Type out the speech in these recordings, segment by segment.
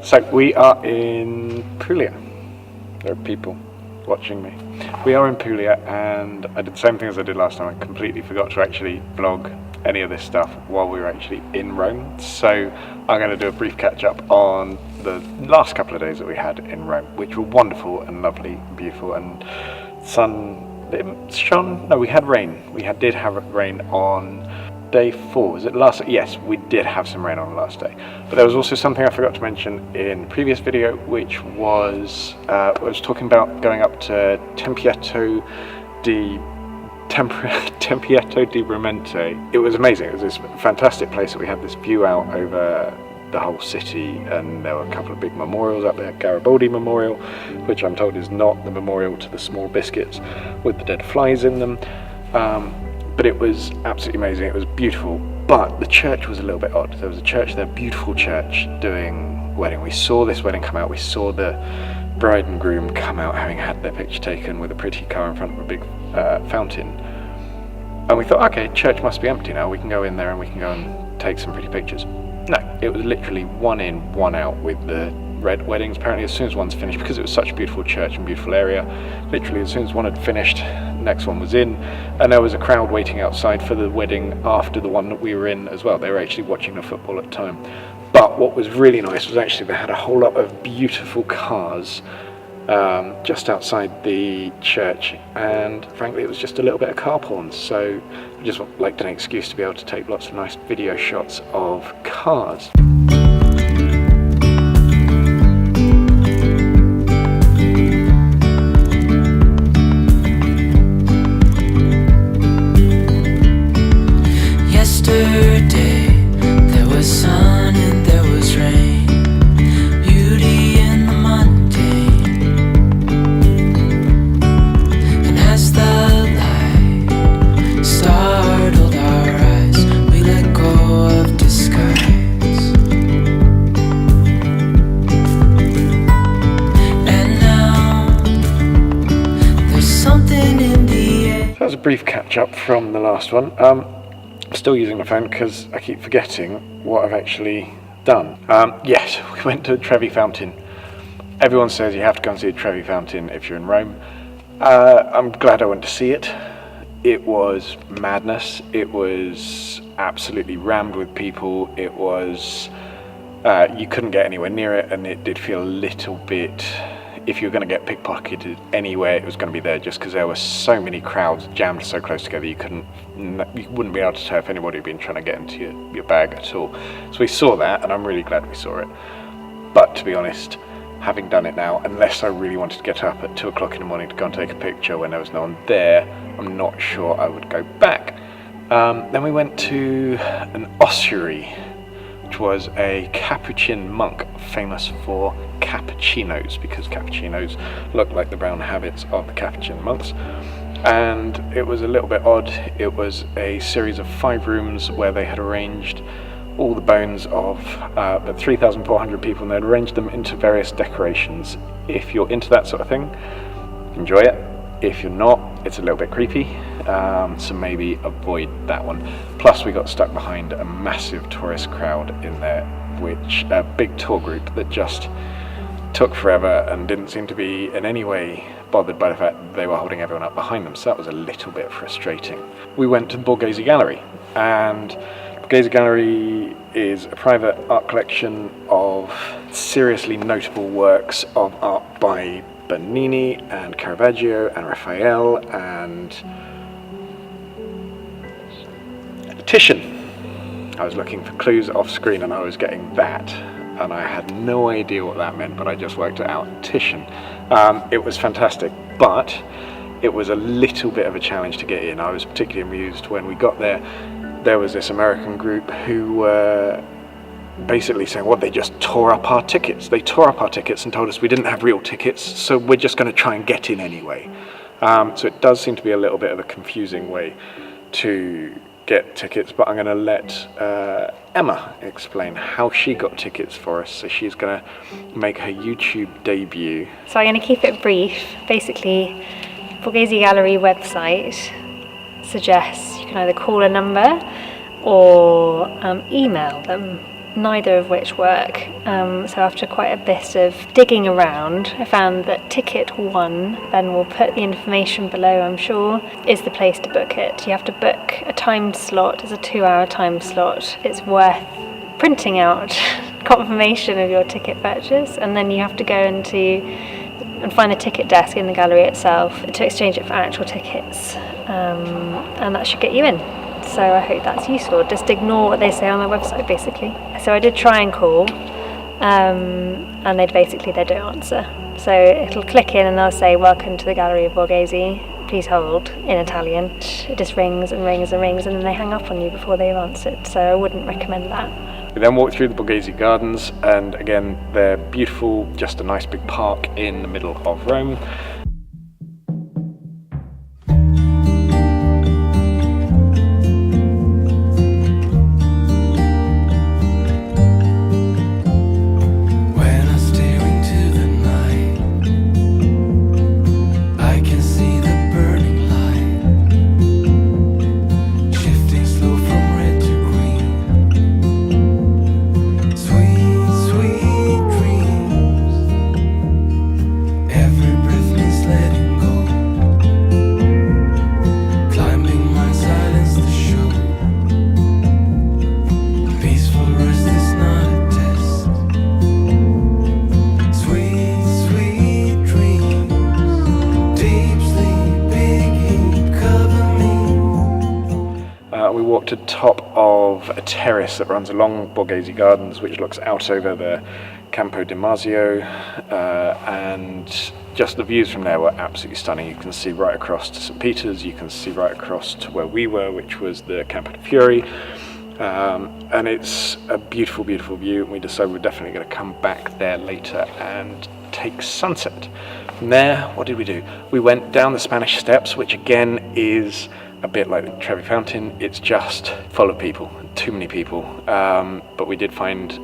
So we are in Puglia. There are people watching me. We are in Puglia, and I did the same thing as I did last time. I completely forgot to actually vlog any of this stuff while we were actually in Rome. So I'm going to do a brief catch up on the last couple of days that we had in Rome, which were wonderful and lovely and beautiful, and sun shone. No, we had rain. We did have rain on day 4. Was it last? Yes, we did have some rain on the last day. But there was also something I forgot to mention in the previous video, which was I was talking about going up to Tempietto di Rimente. It was amazing. It was this fantastic place that we had this view out over the whole city, and there were a couple of big memorials up there. Garibaldi Memorial, which I'm told is not the memorial to the small biscuits with the dead flies in them. But it was absolutely amazing. It was beautiful, but the church was a little bit odd. There was a church there, beautiful church, doing wedding. We saw this wedding come out. We saw the bride and groom come out, having had their picture taken with a pretty car in front of a big fountain. And we thought, okay, church must be empty now. We can go in there and we can go and take some pretty pictures. No, it was literally one in, one out with the red weddings. Apparently as soon as one's finished, because it was such a beautiful church and beautiful area, literally as soon as one had finished, next one was in, and there was a crowd waiting outside for the wedding after the one that we were in as well. They were actually watching the football at the time. But what was really nice was actually they had a whole lot of beautiful cars just outside the church, and frankly it was just a little bit of car porn, so I just liked an excuse to be able to take lots of nice video shots of cars. Brief catch up from the last one. I'm still using my phone because I keep forgetting what I've actually done. Yes, we went to the Trevi Fountain. Everyone says you have to go and see the Trevi Fountain if you're in Rome. I'm glad I went to see it. It was madness. It was absolutely rammed with people. It was you couldn't get anywhere near it, and it did feel a little bit, if you were going to get pickpocketed anywhere, it was going to be there, just because there were so many crowds jammed so close together. You wouldn't be able to tell if anybody had been trying to get into your bag at all. So we saw that, and I'm really glad we saw it. But to be honest, having done it now, unless I really wanted to get up at 2 o'clock in the morning to go and take a picture when there was no one there, I'm not sure I would go back. Then we went to an ossuary, which was a Capuchin monk famous for cappuccinos, because cappuccinos look like the brown habits of the Capuchin monks. And it was a little bit odd. It was a series of 5 rooms where they had arranged all the bones of the 3,400 people, and they'd arranged them into various decorations. If you're into that sort of thing, enjoy it. If you're not, it's a little bit creepy, so maybe avoid that one. Plus we got stuck behind a massive tourist crowd in there, which a big tour group that just took forever and didn't seem to be in any way bothered by the fact that they were holding everyone up behind them, so that was a little bit frustrating. We went to the Borghese Gallery, and Borghese Gallery is a private art collection of seriously notable works of art by Bernini and Caravaggio and Raphael and Titian. I was looking for clues off screen and I was getting that, and I had no idea what that meant, but I just worked it out. Titian. It was fantastic, but it was a little bit of a challenge to get in. I was particularly amused when we got there. There was this American group who were basically saying, well, they just tore up our tickets. They tore up our tickets and told us we didn't have real tickets, so we're just going to try and get in anyway. So it does seem to be a little bit of a confusing way to get tickets, but I'm going to let Emma explain how she got tickets for us. So she's going to make her YouTube debut. So I'm going to keep it brief. Basically, Borghese Gallery website suggests you can either call a number or email them neither of which work. So after quite a bit of digging around, I found that ticket 1, Ben will put the information below, I'm sure, is the place to book it. You have to book a timed slot. It's a 2-hour time slot. It's worth printing out confirmation of your ticket purchase, and then you have to go and find a ticket desk in the gallery itself to exchange it for actual tickets, and that should get you in. So I hope that's useful. Just ignore what they say on their website, basically. So I did try and call, and they don't answer. So it'll click in and they'll say, "Welcome to the Gallery of Borghese, please hold," in Italian. It just rings and rings and rings, and then they hang up on you before they've answered. So I wouldn't recommend that. We then walked through the Borghese Gardens, and again, they're beautiful, just a nice big park in the middle of Rome. We walked to the top of a terrace that runs along Borghese Gardens, which looks out over the Campo Di Fiore, and just the views from there were absolutely stunning. You can see right across to St. Peter's, you can see right across to where we were, which was the Campo Di Fiore, and it's a beautiful, beautiful view. We decided we're definitely going to come back there later and take sunset. From there, what did we do? We went down the Spanish Steps, which again is a bit like the Trevi Fountain. It's just full of people, too many people, but we did find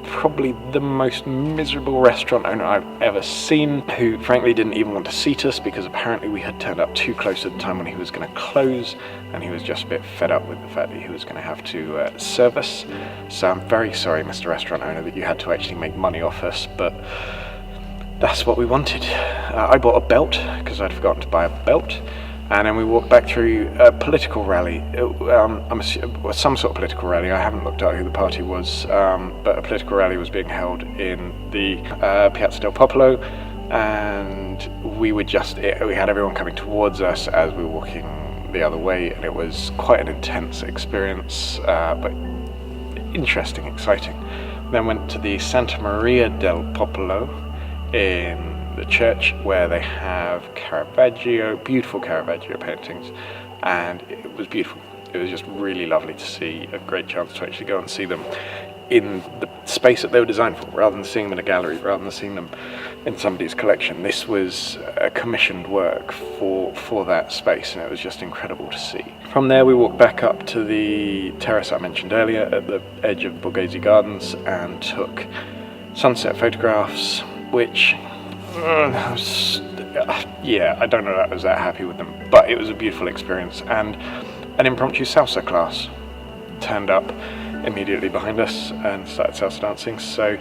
probably the most miserable restaurant owner I've ever seen, who frankly didn't even want to seat us because apparently we had turned up too close at the time when he was going to close, and he was just a bit fed up with the fact that he was going to have to serve us. So I'm very sorry, Mr. Restaurant Owner, that you had to actually make money off us, but that's what we wanted. I bought a belt because I'd forgotten to buy a belt. And then we walked back through a political rally, some sort of political rally. I haven't looked at who the party was, but a political rally was being held in the Piazza del Popolo, and we had everyone coming towards us as we were walking the other way, and it was quite an intense experience, but interesting, exciting. Then went to the Santa Maria del Popolo in the church, where they have Caravaggio, beautiful Caravaggio paintings, and it was beautiful. It was just really lovely to see, a great chance to actually go and see them in the space that they were designed for, rather than seeing them in a gallery, rather than seeing them in somebody's collection. This was a commissioned work for that space, and it was just incredible to see. From there we walked back up to the terrace I mentioned earlier at the edge of Borghese Gardens and took sunset photographs, which I don't know that I was that happy with them, but it was a beautiful experience. And an impromptu salsa class turned up immediately behind us and started salsa dancing, so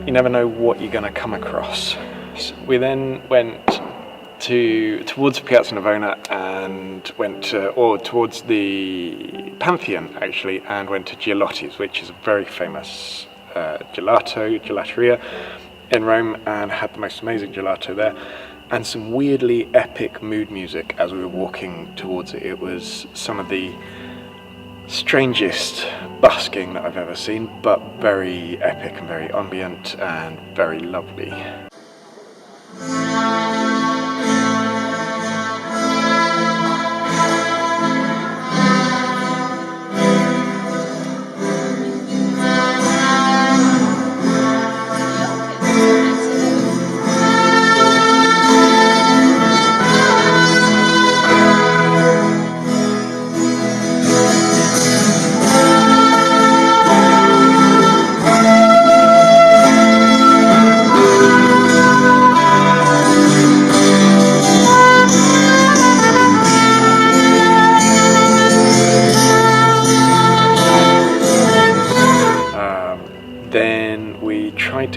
you never know what you're going to come across. We then went towards Piazza Navona and went towards the Pantheon actually, and went to Gialotti's, which is a very famous gelateria in Rome, and had the most amazing gelato there, and some weirdly epic mood music as we were walking towards it. It was some of the strangest busking that I've ever seen, but very epic and very ambient and very lovely.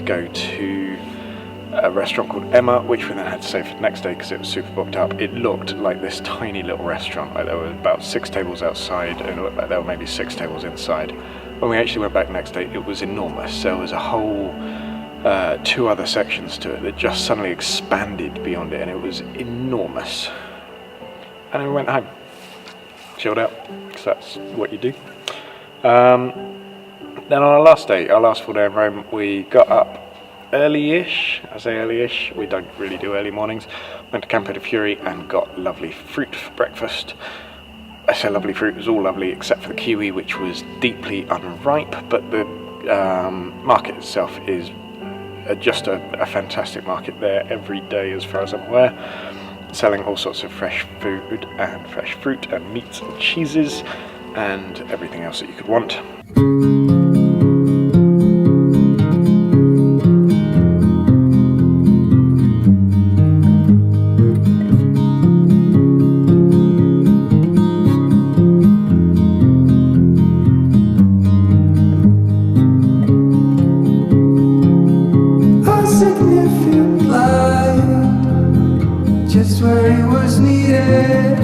to go to a restaurant called Emma, which we then had to save for the next day because it was super booked up. It looked like this tiny little restaurant, like there were about 6 tables outside and it looked like there were maybe 6 tables inside. When we actually went back the next day, it was enormous. There was a whole 2 other sections to it that just suddenly expanded beyond it, and it was enormous. And then we went home, chilled out, because that's what you do. Then on our last day, our last full day in Rome, we got up early-ish. I say early-ish, we don't really do early mornings. Went to Campo Di Fiore and got lovely fruit for breakfast. I say lovely fruit, it was all lovely except for the kiwi, which was deeply unripe, but the market itself is just a fantastic market there every day as far as I'm aware, selling all sorts of fresh food and fresh fruit and meats and cheeses and everything else that you could want. Just where he was needed,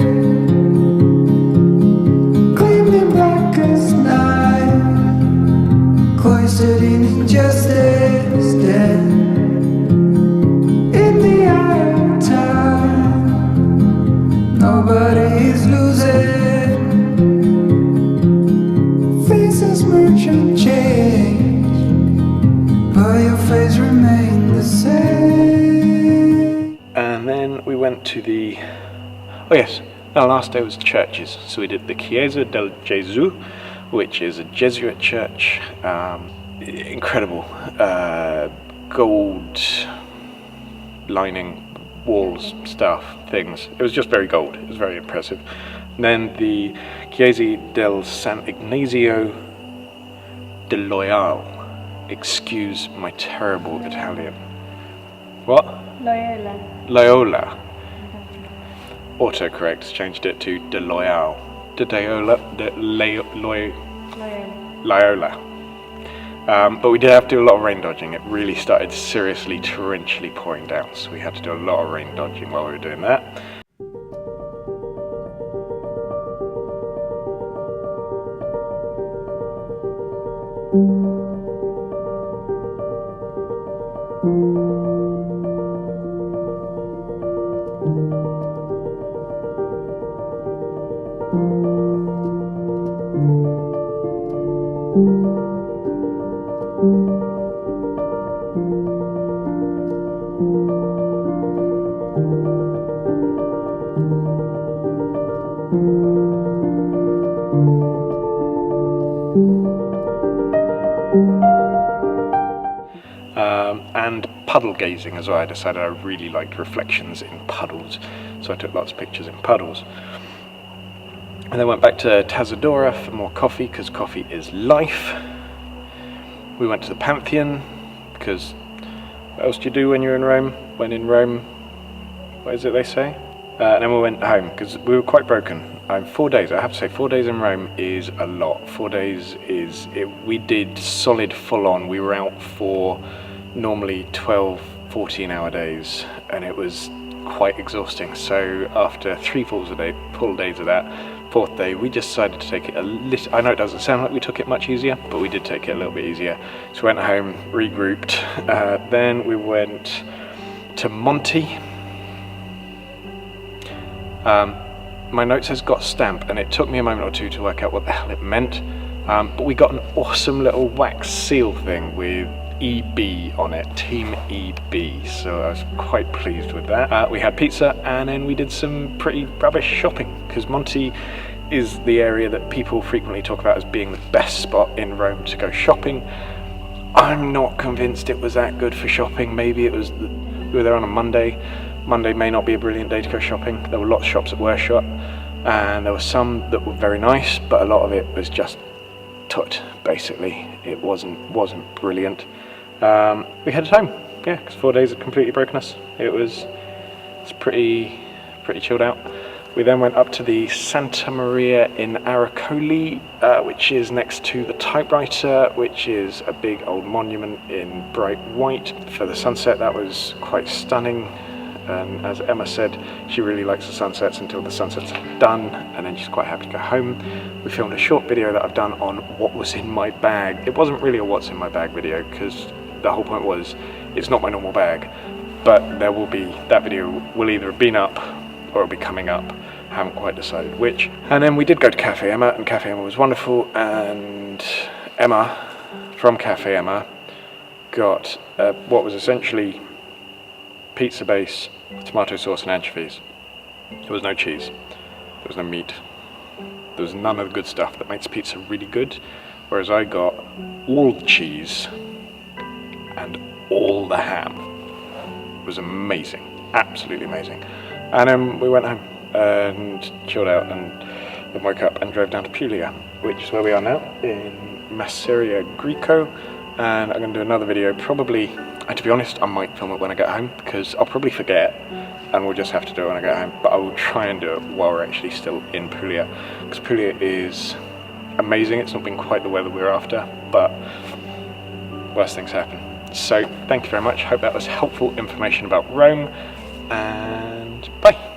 gleaming black as night, cloistered in injustice, dead in the eye of time. Nobody is losing, faces merge and change, but your face remains the same. And then we went to the, our last day was churches. So we did the Chiesa del Gesù, which is a Jesuit church. Incredible gold lining walls, stuff, things. It was just very gold. It was very impressive. And then the Chiesa del San Ignazio de Loyal. Excuse my terrible Italian. What? Loyola. Autocorrect changed it to De Loyal. Loyola. But we did have to do a lot of rain dodging. It really started seriously torrentially pouring down, so we had to do a lot of rain dodging while we were doing that. And puddle gazing as well. I decided I really liked reflections in puddles, so I took lots of pictures in puddles. And then went back to Tazzadora for more coffee, because coffee is life. We went to the Pantheon, because what else do you do when you're in Rome? When in Rome, what is it they say? And then we went home, because we were quite broken. 4 days, I have to say, 4 days in Rome is a lot. 4 days is, we did solid full on. We were out for normally 12, 14 hour days, and it was quite exhausting. So after 3 full days of that, 4th day, we decided to take it a little, I know it doesn't sound like we took it much easier, but we did take it a little bit easier. So we went home, regrouped, then we went to Monte. My note says got stamp, and it took me a moment or two to work out what the hell it meant, but we got an awesome little wax seal thing with EB on it, Team EB, so I was quite pleased with that. We had pizza, and then we did some pretty rubbish shopping, because Monte is the area that people frequently talk about as being the best spot in Rome to go shopping. I'm not convinced it was that good for shopping. Maybe it was, we were there on a Monday. Monday may not be a brilliant day to go shopping. There were lots of shops that were shut, and there were some that were very nice, but a lot of it was just tut, basically. It wasn't brilliant. We headed home, because 4 days had completely broken us. It's pretty chilled out. We then went up to the Santa Maria in Aracoli, which is next to the typewriter, which is a big old monument in bright white for the sunset. That was quite stunning. And as Emma said, she really likes the sunsets until the sunsets are done, and then she's quite happy to go home. We filmed a short video that I've done on what was in my bag. It wasn't really a what's in my bag video, because the whole point was it's not my normal bag, but there will be, that video will either have been up or it'll be coming up. I haven't quite decided which. And then we did go to Cafe Emma, and Cafe Emma was wonderful, and Emma from Cafe Emma got what was essentially pizza base, tomato sauce and anchovies. There was no cheese, there was no meat, there was none of the good stuff that makes pizza really good, whereas I got all the cheese and all the ham. It was amazing, absolutely amazing. And then we went home and chilled out and then woke up and drove down to Puglia, which is where we are now, in Masseria Greco. And I'm going to do another video, probably, and to be honest, I might film it when I get home, because I'll probably forget, and we'll just have to do it when I get home, but I will try and do it while we're actually still in Puglia, because Puglia is amazing. It's not been quite the weather we're after, but worse things happen. So, thank you very much. Hope that was helpful information about Rome, and bye.